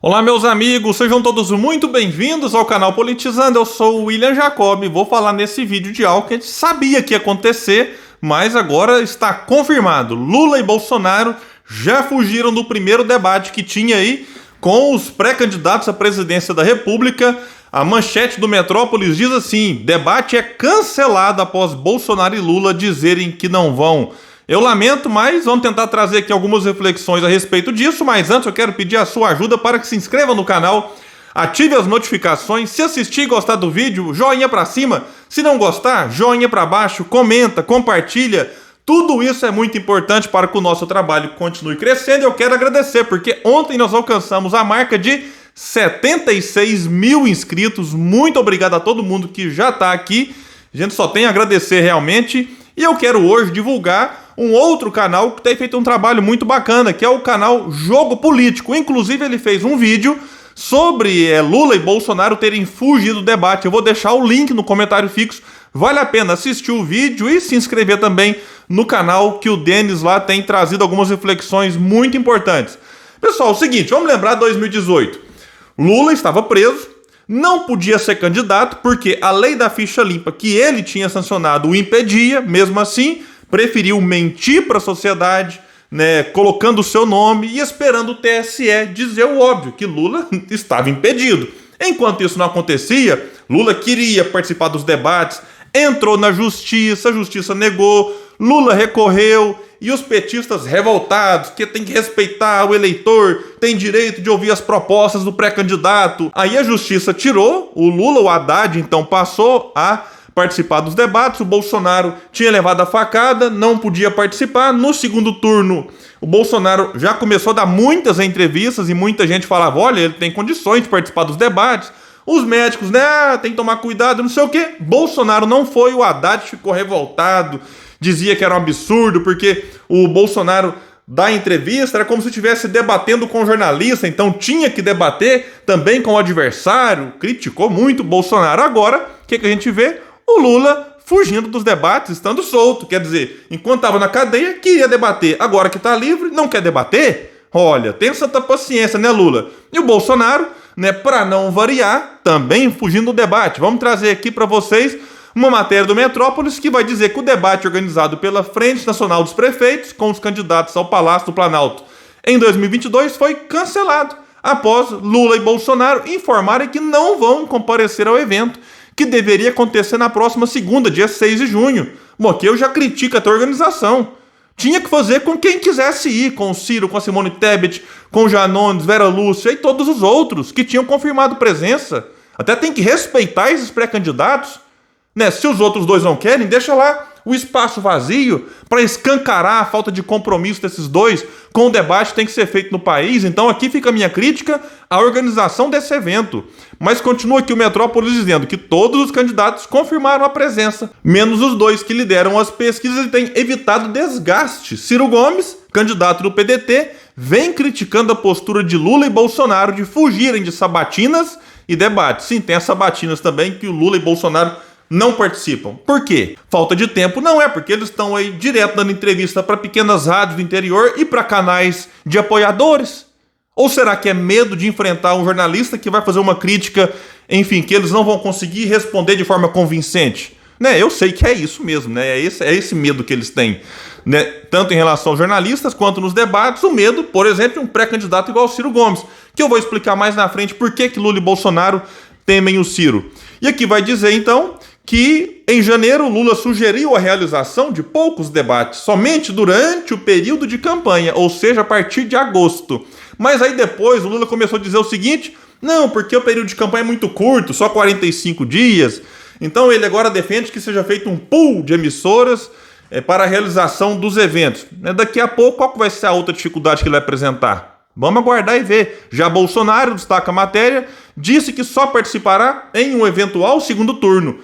Olá, meus amigos, sejam todos muito bem-vindos ao canal Politizando. Eu sou o William Jacob e vou falar nesse vídeo de algo que a gente sabia que ia acontecer, mas agora está confirmado. Lula e Bolsonaro já fugiram do primeiro debate que tinha aí com os pré-candidatos à presidência da República. A manchete do Metrópolis diz assim: debate é cancelado após Bolsonaro e Lula dizerem que não vão. Eu lamento, mas vamos tentar trazer aqui algumas reflexões a respeito disso, mas antes eu quero pedir a sua ajuda para que se inscreva no canal, ative as notificações, se assistir e gostar do vídeo, joinha para cima, se não gostar, joinha para baixo, comenta, compartilha, tudo isso é muito importante para que o nosso trabalho continue crescendo. E eu quero agradecer, porque ontem nós alcançamos a marca de 76 mil inscritos, muito obrigado a todo mundo que já está aqui, a gente só tem a agradecer realmente. E eu quero hoje divulgar um outro canal que tem feito um trabalho muito bacana, que é o canal Jogo Político. Inclusive ele fez um vídeo sobre Lula e Bolsonaro terem fugido do debate. Eu vou deixar o link no comentário fixo. Vale a pena assistir o vídeo e se inscrever também no canal, que o Denis lá tem trazido algumas reflexões muito importantes. Pessoal, é o seguinte, vamos lembrar 2018. Lula estava preso, não podia ser candidato porque a lei da ficha limpa que ele tinha sancionado o impedia. Mesmo assim, preferiu mentir para a sociedade, colocando o seu nome e esperando o TSE dizer o óbvio, que Lula estava impedido. Enquanto isso não acontecia, Lula queria participar dos debates, entrou na justiça, a justiça negou, Lula recorreu, e os petistas revoltados, que tem que respeitar o eleitor, tem direito de ouvir as propostas do pré-candidato. Aí a justiça tirou o Lula, o Haddad então passou a participar dos debates, o Bolsonaro tinha levado a facada, não podia participar. No segundo turno, o Bolsonaro já começou a dar muitas entrevistas e muita gente falava, olha, ele tem condições de participar dos debates. Os médicos, tem que tomar cuidado, não sei o quê. Bolsonaro não foi, o Haddad ficou revoltado, dizia que era um absurdo, porque o Bolsonaro da entrevista era como se estivesse debatendo com o jornalista, então tinha que debater também com o adversário, criticou muito o Bolsonaro. Agora, o que a gente vê? O Lula fugindo dos debates, estando solto, quer dizer, enquanto estava na cadeia, queria debater, agora que está livre, não quer debater? Olha, tenha santa paciência, Lula? E o Bolsonaro, para não variar, também fugindo do debate. Vamos trazer aqui para vocês uma matéria do Metrópolis que vai dizer que o debate organizado pela Frente Nacional dos Prefeitos com os candidatos ao Palácio do Planalto em 2022 foi cancelado após Lula e Bolsonaro informarem que não vão comparecer ao evento, que deveria acontecer na próxima segunda, dia 6 de junho. Bom, aqui eu já critico até a organização. Tinha que fazer com quem quisesse ir, com o Ciro, com a Simone Tebet, com o Janones, Vera Lúcia e todos os outros que tinham confirmado presença. Até tem que respeitar esses pré-candidatos. Se os outros dois não querem, deixa lá o espaço vazio para escancarar a falta de compromisso desses dois com o debate que tem que ser feito no país. Então aqui fica a minha crítica à organização desse evento. Mas continua aqui o Metrópolis dizendo que todos os candidatos confirmaram a presença, menos os dois que lideram as pesquisas e têm evitado desgaste. Ciro Gomes, candidato do PDT, vem criticando a postura de Lula e Bolsonaro de fugirem de sabatinas e debates. Sim, tem as sabatinas também que o Lula e Bolsonaro não participam. Por quê? Falta de tempo? Não é, porque eles estão aí direto dando entrevista para pequenas rádios do interior e para canais de apoiadores. Ou será que é medo de enfrentar um jornalista que vai fazer uma crítica, enfim, que eles não vão conseguir responder de forma convincente? Eu sei que é isso mesmo, é esse medo que eles têm, tanto em relação aos jornalistas quanto nos debates. O medo, por exemplo, de um pré-candidato igual o Ciro Gomes, que eu vou explicar mais na frente por que Lula e Bolsonaro temem o Ciro. E aqui vai dizer, então, que em janeiro Lula sugeriu a realização de poucos debates, somente durante o período de campanha, ou seja, a partir de agosto. Mas aí depois o Lula começou a dizer o seguinte, não, porque o período de campanha é muito curto, só 45 dias, então ele agora defende que seja feito um pool de emissoras para a realização dos eventos. Daqui a pouco, qual que vai ser a outra dificuldade que ele vai apresentar? Vamos aguardar e ver. Já Bolsonaro, destaca a matéria, disse que só participará em um eventual segundo turno,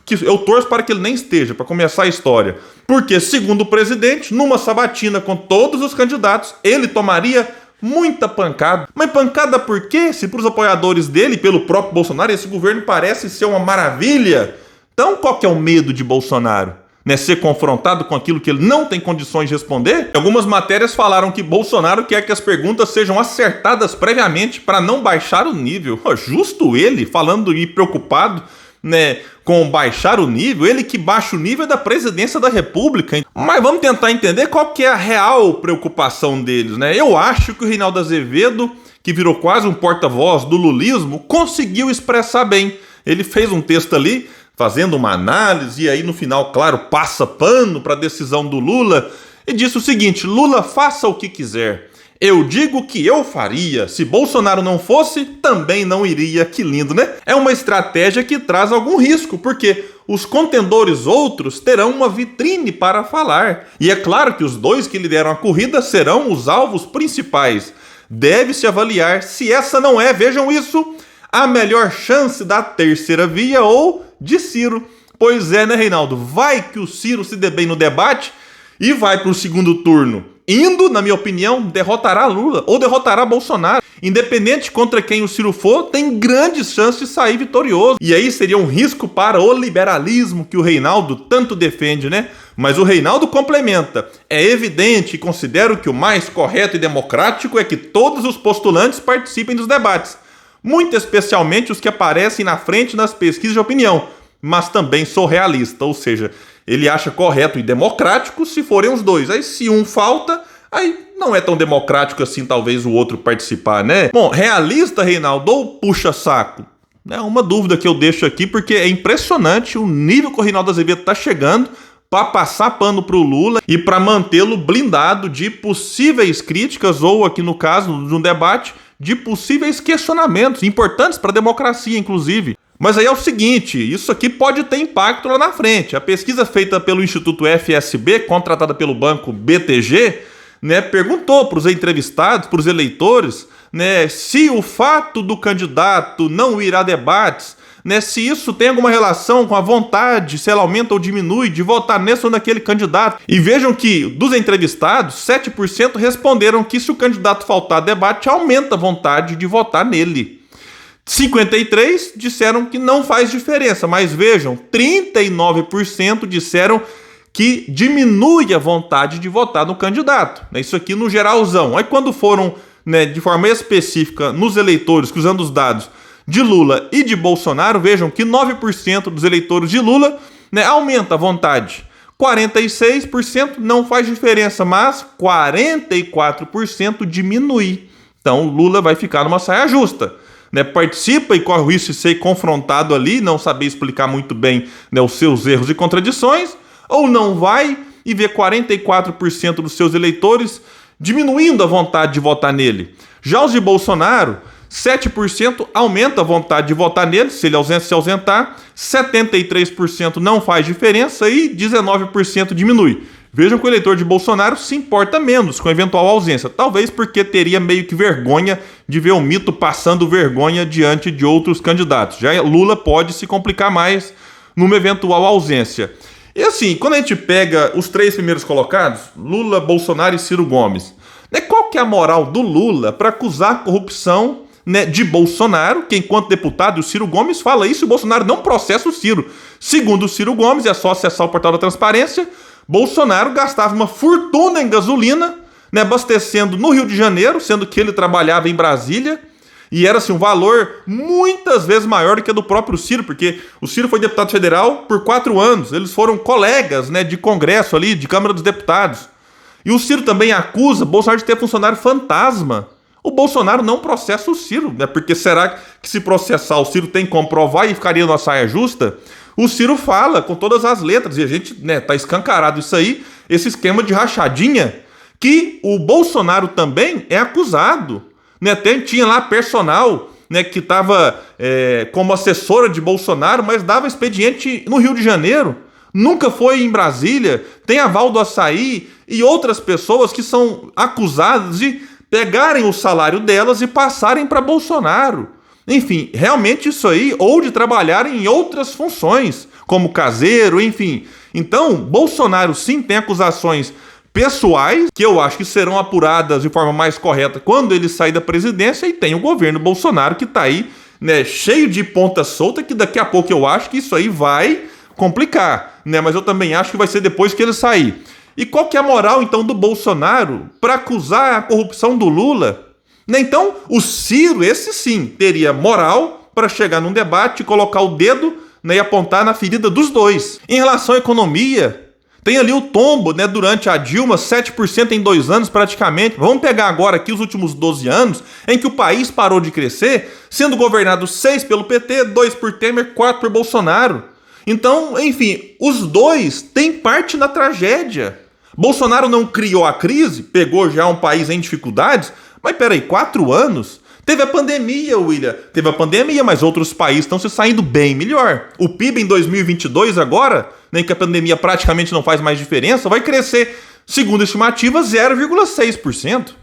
que eu torço para que ele nem esteja, para começar a história. Porque, segundo o presidente, numa sabatina com todos os candidatos, ele tomaria muita pancada. Mas pancada por quê? Se para os apoiadores dele, pelo próprio Bolsonaro, esse governo parece ser uma maravilha. Então, qual que é o medo de Bolsonaro? né, ser confrontado com aquilo que ele não tem condições de responder? Algumas matérias falaram que Bolsonaro quer que as perguntas sejam acertadas previamente para não baixar o nível. Justo ele, falando e preocupado, né, com baixar o nível, ele que baixa o nível da presidência da República. Mas vamos tentar entender qual que é a real preocupação deles, né? Eu acho que o Reinaldo Azevedo, que virou quase um porta-voz do lulismo, conseguiu expressar bem. Ele fez um texto ali, fazendo uma análise, e aí no final, claro, passa pano para a decisão do Lula, e disse o seguinte: Lula, faça o que quiser. Eu digo que eu faria. Se Bolsonaro não fosse, também não iria. Que lindo, né? É uma estratégia que traz algum risco, porque os contendores outros terão uma vitrine para falar. E é claro que os dois que lideram a corrida serão os alvos principais. Deve-se avaliar se essa não é, vejam isso, a melhor chance da terceira via ou de Ciro. Pois é, né, Reinaldo? Vai que o Ciro se dê bem no debate e vai para o segundo turno indo, na minha opinião, derrotará Lula ou derrotará Bolsonaro. Independente contra quem o Ciro for, tem grandes chances de sair vitorioso. E aí seria um risco para o liberalismo que o Reinaldo tanto defende, né? Mas o Reinaldo complementa: é evidente e considero que o mais correto e democrático é que todos os postulantes participem dos debates, muito especialmente os que aparecem na frente nas pesquisas de opinião. Mas também sou realista, ou seja, ele acha correto e democrático se forem os dois. Aí se um falta, aí não é tão democrático assim talvez o outro participar, né? Bom, realista, Reinaldo, ou puxa-saco? É uma dúvida que eu deixo aqui, porque é impressionante o nível que o Reinaldo Azevedo está chegando para passar pano para o Lula e para mantê-lo blindado de possíveis críticas ou, aqui no caso, de um debate, de possíveis questionamentos importantes para a democracia, inclusive. Mas aí é o seguinte, isso aqui pode ter impacto lá na frente. A pesquisa feita pelo Instituto FSB, contratada pelo banco BTG, né, perguntou para os entrevistados, para os eleitores, né, se o fato do candidato não ir a debates, né, se isso tem alguma relação com a vontade, se ela aumenta ou diminui, de votar nesse ou naquele candidato. E vejam que, dos entrevistados, 7% responderam que se o candidato faltar a debate, aumenta a vontade de votar nele. 53% disseram que não faz diferença, mas vejam, 39% disseram que diminui a vontade de votar no candidato. Isso aqui no geralzão. Aí quando foram, né, de forma específica nos eleitores, cruzando os dados de Lula e de Bolsonaro, vejam que 9% dos eleitores de Lula, né, aumenta a vontade. 46% não faz diferença, mas 44% diminui. Então Lula vai ficar numa saia justa. Né, participa e corre o risco de ser confrontado ali, não saber explicar muito bem, né, os seus erros e contradições, ou não vai e vê 44% dos seus eleitores diminuindo a vontade de votar nele. Já os de Bolsonaro, 7% aumenta a vontade de votar nele, se ele se ausentar, 73% não faz diferença e 19% diminui. Vejam que o eleitor de Bolsonaro se importa menos com a eventual ausência, talvez porque teria meio que vergonha de ver o mito passando vergonha diante de outros candidatos. Já Lula pode se complicar mais numa eventual ausência. E assim, quando a gente pega os três primeiros colocados, Lula, Bolsonaro e Ciro Gomes, né, qual que é a moral do Lula para acusar a corrupção, né, de Bolsonaro, que enquanto deputado, o Ciro Gomes fala isso e o Bolsonaro não processa o Ciro. Segundo o Ciro Gomes, é só acessar o portal da transparência, Bolsonaro gastava uma fortuna em gasolina, né, abastecendo no Rio de Janeiro, sendo que ele trabalhava em Brasília, e era assim, um valor muitas vezes maior do que o do próprio Ciro, porque o Ciro foi deputado federal por 4 anos, eles foram colegas, né, de Congresso ali, de Câmara dos Deputados. E o Ciro também acusa Bolsonaro de ter funcionário fantasma. O Bolsonaro não processa o Ciro, né, porque será que se processar o Ciro tem como provar e ficaria numa saia justa? O Ciro fala com todas as letras, e a gente, né, tá escancarado isso aí, esse esquema de rachadinha, que o Bolsonaro também é acusado. Né, até tinha lá personal, né, que estava como assessora de Bolsonaro, mas dava expediente no Rio de Janeiro, nunca foi em Brasília, tem aval do Açaí e outras pessoas que são acusadas de pegarem o salário delas e passarem para Bolsonaro. Enfim, realmente isso aí, ou de trabalhar em outras funções, como caseiro, enfim. Então, Bolsonaro sim tem acusações pessoais, que eu acho que serão apuradas de forma mais correta quando ele sair da presidência, e tem o governo Bolsonaro que está aí, né, cheio de ponta solta, que daqui a pouco eu acho que isso aí vai complicar, né? Mas eu também acho que vai ser depois que ele sair. E qual que é a moral, então, do Bolsonaro para acusar a corrupção do Lula? Né? Então, o Ciro, esse sim, teria moral para chegar num debate e colocar o dedo, né, e apontar na ferida dos dois. Em relação à economia, tem ali o tombo, né, durante a Dilma, 7% em 2 anos praticamente. Vamos pegar agora aqui os últimos 12 anos, em que o país parou de crescer, sendo governado 6 pelo PT, 2 por Temer, 4 por Bolsonaro. Então, enfim, os dois têm parte na tragédia. Bolsonaro não criou a crise, pegou já um país em dificuldades, mas peraí, 4 anos? Teve a pandemia, William. Teve a pandemia, mas outros países estão se saindo bem melhor. O PIB em 2022 agora, nem que a pandemia praticamente não faz mais diferença, vai crescer, segundo a estimativa, 0,6%.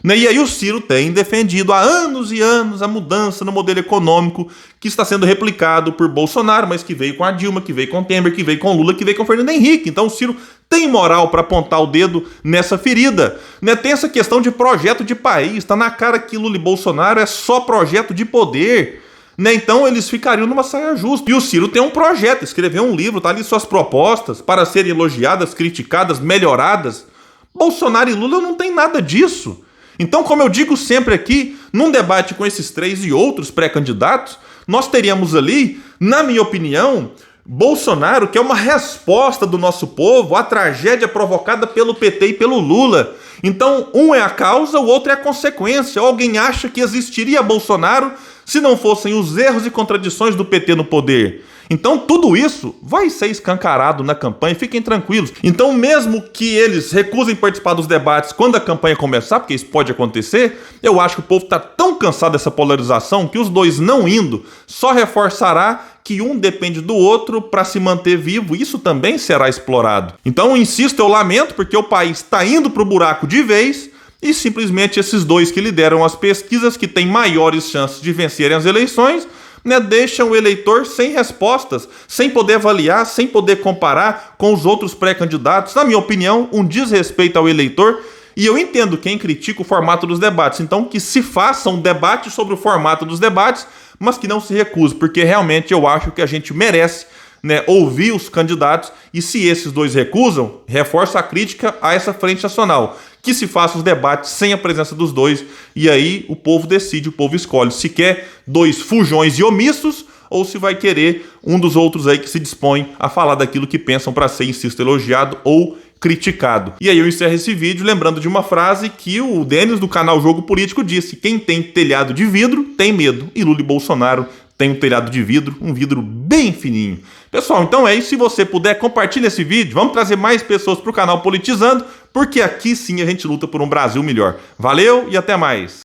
E aí o Ciro tem defendido há anos e anos a mudança no modelo econômico que está sendo replicado por Bolsonaro, mas que veio com a Dilma, que veio com o Temer, que veio com o Lula, que veio com o Fernando Henrique. Então o Ciro tem moral para apontar o dedo nessa ferida. Tem essa questão de projeto de país, está na cara que Lula e Bolsonaro é só projeto de poder. Então eles ficariam numa saia justa. E o Ciro tem um projeto, escreveu um livro, tá ali suas propostas para serem elogiadas, criticadas, melhoradas. Bolsonaro e Lula não tem nada disso. Então, como eu digo sempre aqui, num debate com esses 3 e outros pré-candidatos, nós teríamos ali, na minha opinião, Bolsonaro, que é uma resposta do nosso povo à tragédia provocada pelo PT e pelo Lula. Então, um é a causa, o outro é a consequência. Alguém acha que existiria Bolsonaro se não fossem os erros e contradições do PT no poder? Então tudo isso vai ser escancarado na campanha, fiquem tranquilos. Então mesmo que eles recusem participar dos debates quando a campanha começar, porque isso pode acontecer, eu acho que o povo está tão cansado dessa polarização que os dois não indo só reforçará que um depende do outro para se manter vivo, e isso também será explorado. Então eu insisto, eu lamento, porque o país está indo para o buraco de vez, e simplesmente esses dois que lideram as pesquisas, que têm maiores chances de vencerem as eleições, deixam o eleitor sem respostas, sem poder avaliar, sem poder comparar com os outros pré-candidatos. Na minha opinião, um desrespeito ao eleitor. E eu entendo quem critica o formato dos debates. Então, que se faça um debate sobre o formato dos debates, mas que não se recuse, porque realmente eu acho que a gente merece ouvir os candidatos, e se esses dois recusam, reforça a crítica a essa frente nacional, que se faça os debates sem a presença dos dois, e aí o povo decide, o povo escolhe se quer 2 fujões e omissos, ou se vai querer um dos outros aí que se dispõe a falar daquilo que pensam para ser, insisto, elogiado ou criticado. E aí eu encerro esse vídeo lembrando de uma frase que o Denis do canal Jogo Político disse: quem tem telhado de vidro tem medo, e Lula e Bolsonaro tem um telhado de vidro, um vidro bem fininho. Pessoal, então é isso. Se você puder, compartilhe esse vídeo. Vamos trazer mais pessoas para o canal Politizando, porque aqui sim a gente luta por um Brasil melhor. Valeu e até mais.